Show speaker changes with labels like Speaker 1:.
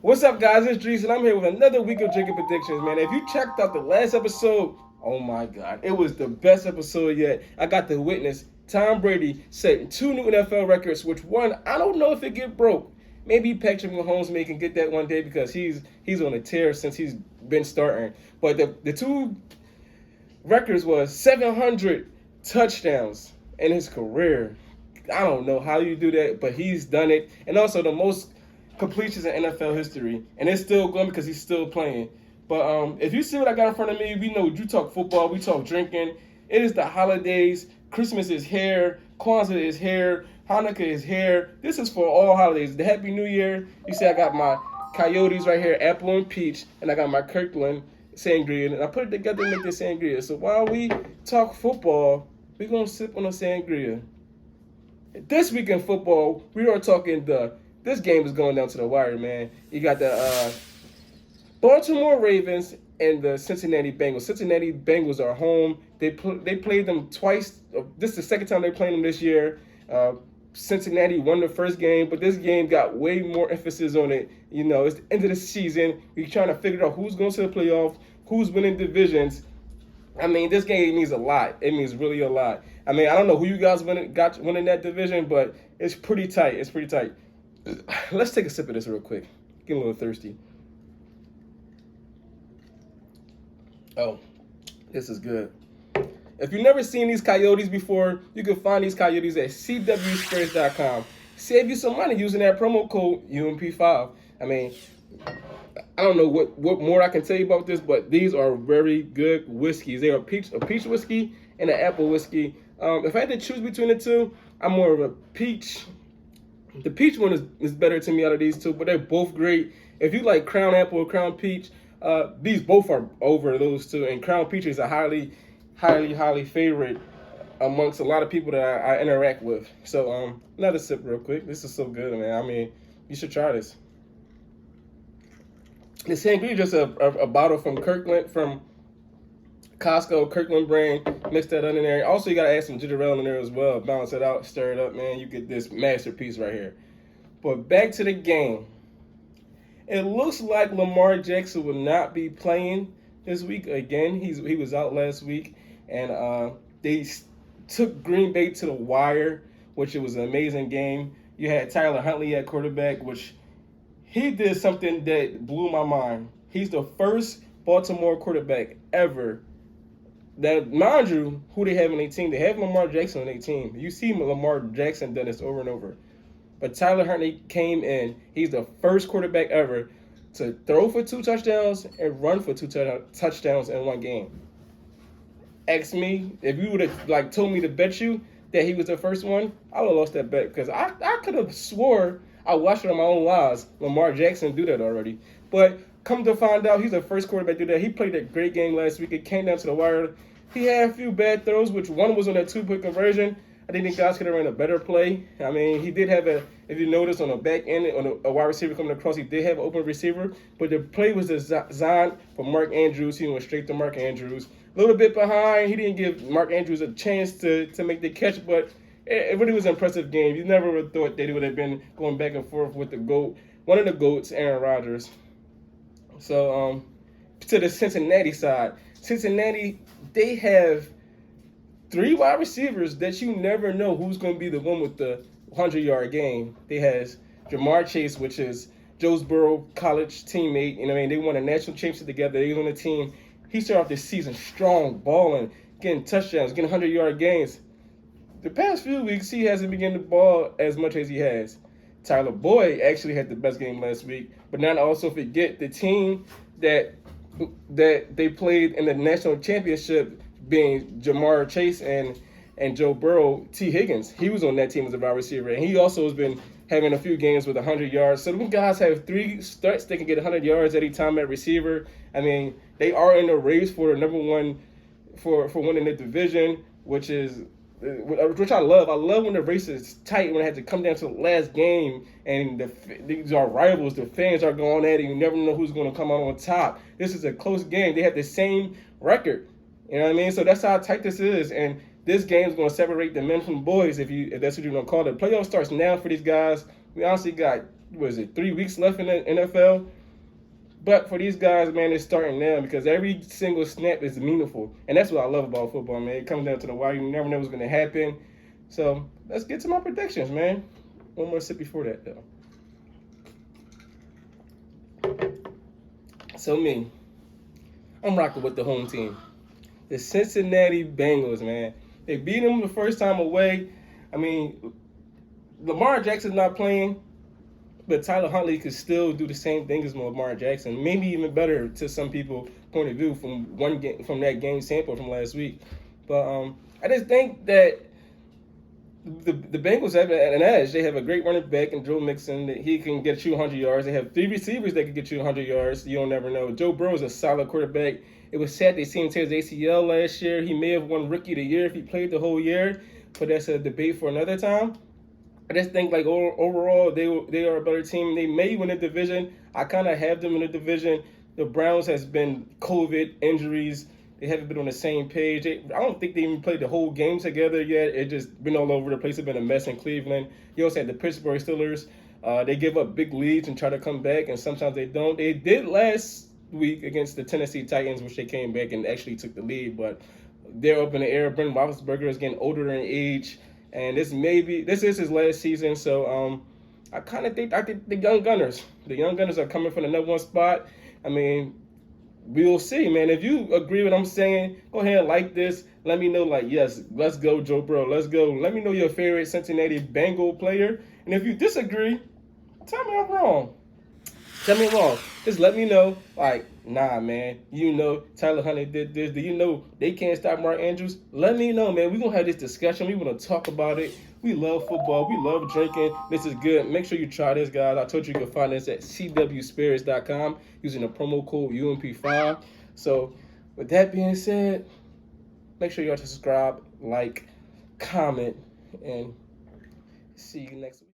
Speaker 1: What's up, guys? It's Drees, and I'm here with another week of drinking predictions, man. If you checked out the last episode, oh my God, it was the best episode yet. I got to witness Tom Brady setting two new NFL records, which one, I don't know if it get broke. Maybe Patrick Mahomes may can get that one day because he's on a tear since he's been starting. But the two records was 700 touchdowns in his career. I don't know how you do that, but he's done it. And also the most completions in NFL history. And it's still going because he's still playing. But if you see what I got in front of me, we know you talk football, we talk drinking. It is the holidays. Christmas is here. Kwanzaa is here. Hanukkah is here. This is for all holidays. The Happy New Year. You see I got my Coyotes right here, apple and peach. And I got my Kirkland sangria. And I put it together to make this sangria. So while we talk football, we're going to sip on a sangria. This week in football, we are talking this game is going down to the wire, man. You got the Baltimore Ravens and the Cincinnati Bengals. Cincinnati Bengals are home. They played them twice. This is the second time they played them this year. Cincinnati won the first game, but this game got way more emphasis on it. You know, it's the end of the season. We're trying to figure out who's going to the playoffs, who's winning divisions. I mean, this game means a lot. It means really a lot. I mean, I don't know who you guys winning that division, but it's pretty tight. It's pretty tight. Let's take a sip of this real quick. Getting a little thirsty. Oh, this is good. If you've never seen these Coyotes before, you can find these Coyotes at cwspirits.com. Save you some money using that promo code UMP5. I mean, I don't know what more I can tell you about this, but these are very good whiskeys. They are a peach whiskey and an apple whiskey. If I had to choose between the two, I'm more of a peach. The peach one is better to me out of these two, but they're both great. If you like Crown Apple or Crown Peach, these both are over those two. And Crown Peach is a highly favorite amongst a lot of people that I interact with. So another sip real quick. This is so good, man. I mean, you should try this. The sangria is just a bottle from Kirkland, from Costco, Kirkland brand. Mix that in there. Also, you got to add some ginger ale in there as well. Balance it out, stir it up, man. You get this masterpiece right here. But back to the game. It looks like Lamar Jackson will not be playing this week again. He was out last week, and they took Green Bay to the wire, which it was an amazing game. You had Tyler Huntley at quarterback, which he did something that blew my mind. He's the first Baltimore quarterback ever that, mind you, who they have on their team. They have Lamar Jackson on their team. You see Lamar Jackson done this over and over. But Tyler Huntley came in. He's the first quarterback ever to throw for 2 touchdowns and run for 2 touchdowns in one game. Ask me, if you would have told me to bet you that he was the first one, I would have lost that bet because I could have swore I watched it on my own lives. Lamar Jackson do that already. But come to find out, he's the first quarterback to do that. He played a great game last week. It came down to the wire. He had a few bad throws, which one was on that 2-point conversion. I think the guys could have ran a better play. I mean, he did have if you notice on the back end, on a wide receiver coming across, he did have an open receiver. But the play was designed for Mark Andrews. He went straight to Mark Andrews. A little bit behind. He didn't give Mark Andrews a chance to make the catch, but it really was an impressive game. You never would have thought that he would have been going back and forth with the GOAT, one of the GOATs, Aaron Rodgers. So, to the Cincinnati side. Cincinnati, they have 3 wide receivers that you never know who's going to be the one with the 100-yard game. They has Jamar Chase, which is Joe Burrow college teammate. You know what I mean? They won a national championship together. They was on the team. He started off this season strong, balling, getting touchdowns, getting 100-yard games. The past few weeks, he hasn't been getting the ball as much as he has. Tyler Boyd actually had the best game last week, but not also forget the team that they played in the national championship, being Jamar Chase and Joe Burrow. T. Higgins, he was on that team as a wide receiver, and he also has been having a few games with 100 yards. So them guys have 3 starts they can get 100 yards any time at receiver. I mean, they are in the race for the number one for winning the division, which I love. I love when the race is tight, when it has to come down to the last game, and these are rivals. The fans are going at it. You never know who's going to come out on top. This is a close game. They have the same record. You know what I mean? So that's how tight this is. And this game is going to separate the men from boys, if that's what you're going to call it. Playoff starts now for these guys. We honestly got was it 3 weeks left in the NFL? But for these guys, man, it's starting now because every single snap is meaningful, and that's what I love about football, man. It comes down to the wire. You never know what's going to happen. So let's get to my predictions, man. One more sip before that, though. So I'm rocking with the home team, the Cincinnati Bengals, man. They beat them the first time away. I mean, Lamar Jackson's not playing, but Tyler Huntley could still do the same thing as Lamar Jackson, maybe even better to some people' point of view from that game sample from last week. But I just think that the Bengals have an edge. They have a great running back in Joe Mixon. He can get you 100 yards. They have 3 receivers that can get you 100 yards. You don't never know. Joe Burrow is a solid quarterback. It was sad they seen him tear his ACL last year. He may have won Rookie of the Year if he played the whole year, but that's a debate for another time. I just think like overall they are a better team. They may win the division. I kind of have them in the division. The Browns has been COVID injuries. They haven't been on the same page. I don't think they even played the whole game together yet. It just been all over the place. It's been a mess in Cleveland. You also had the Pittsburgh Steelers. They give up big leads and try to come back, and sometimes they don't. They did last week against the Tennessee Titans, which they came back and actually took the lead, but they're up in the air. Brent Roethlisberger is getting older in age, and this is his last season. So I think the young gunners are coming for the number one spot. I mean, we'll see, man. If you agree with what I'm saying, go ahead and like this. Let me know, like, yes, let's go, Joe Burrow. Let's go. Let me know your favorite Cincinnati Bengal player. And if you disagree, tell me I'm wrong. Tell me I'm wrong. Just let me know, like, nah, man. You know, Tyler Huntley did this. Do you know they can't stop Mark Andrews? Let me know, man. We're going to have this discussion. We want to talk about it. We love football. We love drinking. This is good. Make sure you try this, guys. I told you can find this at cwspirits.com using the promo code UMP5. So, with that being said, make sure y'all subscribe, like, comment, and see you next week.